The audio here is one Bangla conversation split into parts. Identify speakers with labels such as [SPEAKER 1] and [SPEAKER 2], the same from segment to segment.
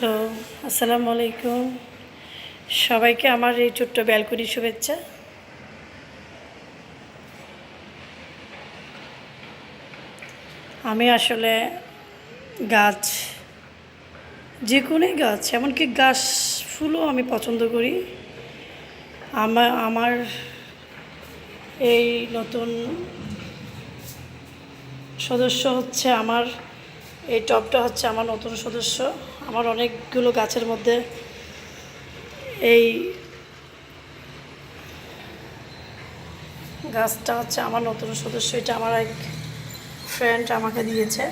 [SPEAKER 1] হ্যালো, আসসালামু আলাইকুম। সবাইকে আমার এই ছোট্ট ব্যালকনি শুভেচ্ছা। আমি আসলে গাছ, যে কোনো গাছ, এমনকি গাছ ফুলও আমি পছন্দ করি। আমার এই নতুন সদস্য হচ্ছে এই টবটা হচ্ছে আমার নতুন সদস্য। আমার অনেকগুলো গাছের মধ্যে এই গাছটা হচ্ছে আমার নতুন সদস্য। এটা আমার এক ফ্রেন্ড আমাকে দিয়েছে।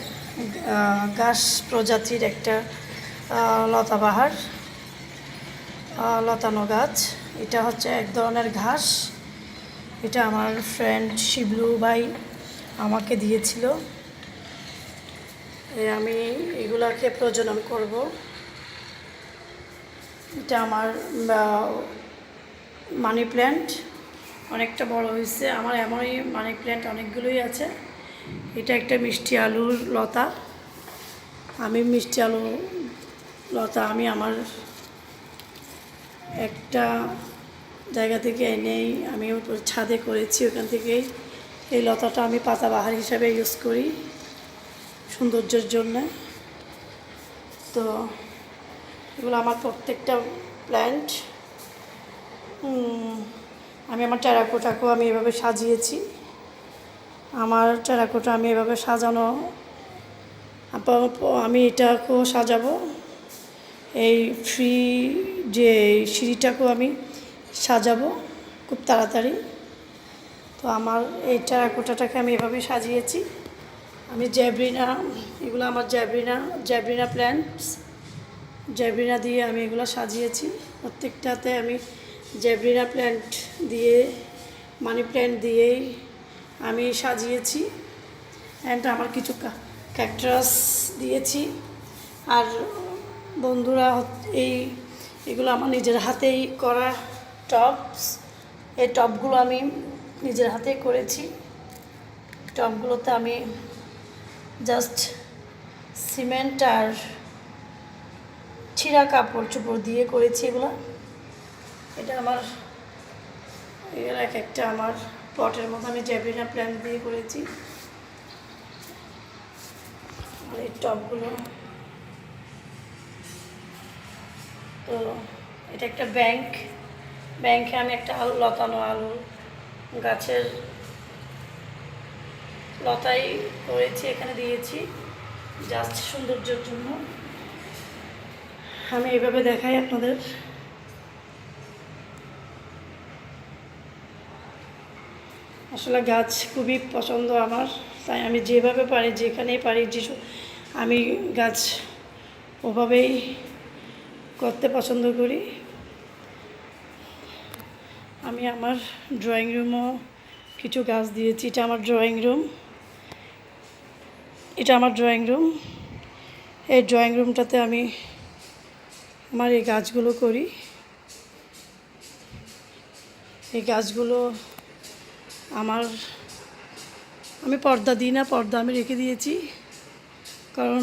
[SPEAKER 1] ঘাস প্রজাতির একটা লতাবাহার, লতানো গাছ। এটা হচ্ছে এক ধরনের ঘাস। এটা আমার ফ্রেন্ড শিবলু ভাই আমাকে দিয়েছিল। আমি এগুলাকে প্রজনন করব। এটা আমার মানি প্ল্যান্ট, অনেকটা বড় হয়েছে। আমার এমনই মানি প্ল্যান্ট অনেকগুলোই আছে। এটা একটা মিষ্টি আলুর লতা। মিষ্টি আলু লতা আমি আমার একটা জায়গা থেকে এনেই আমি ছাদে করেছি। ওখান থেকেই এই লতাটা আমি পাতাবাহার হিসাবে ইউজ করি সৌন্দর্যের জন্য। তো এগুলো আমার প্রত্যেকটা প্ল্যান্ট। আমি আমার টেরাকোটাকেও আমি এভাবে সাজিয়েছি। আমার টেরাকোটা আমি এভাবে সাজানো, আমি এটাকেও সাজাবো। এই ফ্রি যে সিঁড়িটাকেও আমি সাজাবো খুব তাড়াতাড়ি। তো আমার এই টেরাকোটাটাকে আমি এভাবে সাজিয়েছি। আমি জ্যাব্রিনা, এগুলো আমার জ্যাব্রিনা প্ল্যান্টস, জ্যাব্রিনা দিয়ে আমি এগুলো সাজিয়েছি। প্রত্যেকটাতে আমি জ্যাব্রিনা প্ল্যান্ট দিয়ে, মানি প্ল্যান্ট দিয়েই আমি সাজিয়েছি। অ্যান্ড আমার কিছু ক্যাকটাস দিয়েছি। আর বন্ধুরা, এগুলো আমার নিজের হাতেই করা টবস। এই টবগুলো আমি নিজের হাতেই করেছি। টবগুলোতে আমি জাস্ট সিমেন্ট আর ছিঁড়া কাপড় চোপড় দিয়ে করেছি এগুলো। এটা আমার এক একটা আমার পটের মতো আমি জ্যাব্রিনা প্ল্যান্ট দিয়ে করেছি। আর এই টবগুলো, তো এটা একটা ব্যাংকে আমি একটা লতানো আলু গাছের লতাই করেছি, এখানে দিয়েছি জাস্ট সৌন্দর্যের জন্য। আমি এইভাবে দেখাই আপনাদের। আসলে গাছ খুবই পছন্দ আমার, তাই আমি যেভাবে পারি, যেখানেই পারি, আমি গাছ ওভাবেই করতে পছন্দ করি। আমি আমার ড্রয়িং রুমও কিছু গাছ দিয়েছি। এটা আমার ড্রয়িং রুম। এই ড্রয়িং রুমটাতে আমি আমার এই গাছগুলো করি। এই গাছগুলো আমি পর্দা দিই না, পর্দা আমি রেখে দিয়েছি। কারণ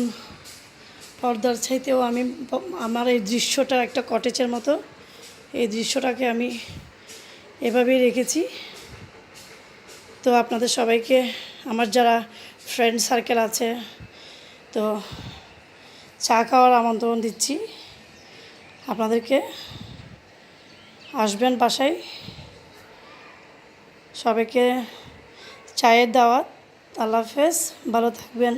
[SPEAKER 1] পর্দার চাইতেও আমার এই দৃশ্যটা একটা কটেজের মতো, এই দৃশ্যটাকে আমি এভাবেই রেখেছি। তো আপনাদের সবাইকে, আমার যারা ফ্রেন্ড সার্কেল আছে, তো চা খাওয়ার আমন্ত্রণ দিচ্ছি। আপনাদেরকে আসবেন বাসায়, সবাইকে চায়ের দাওয়াত। আল্লাহ হাফেজ, ভালো থাকবেন।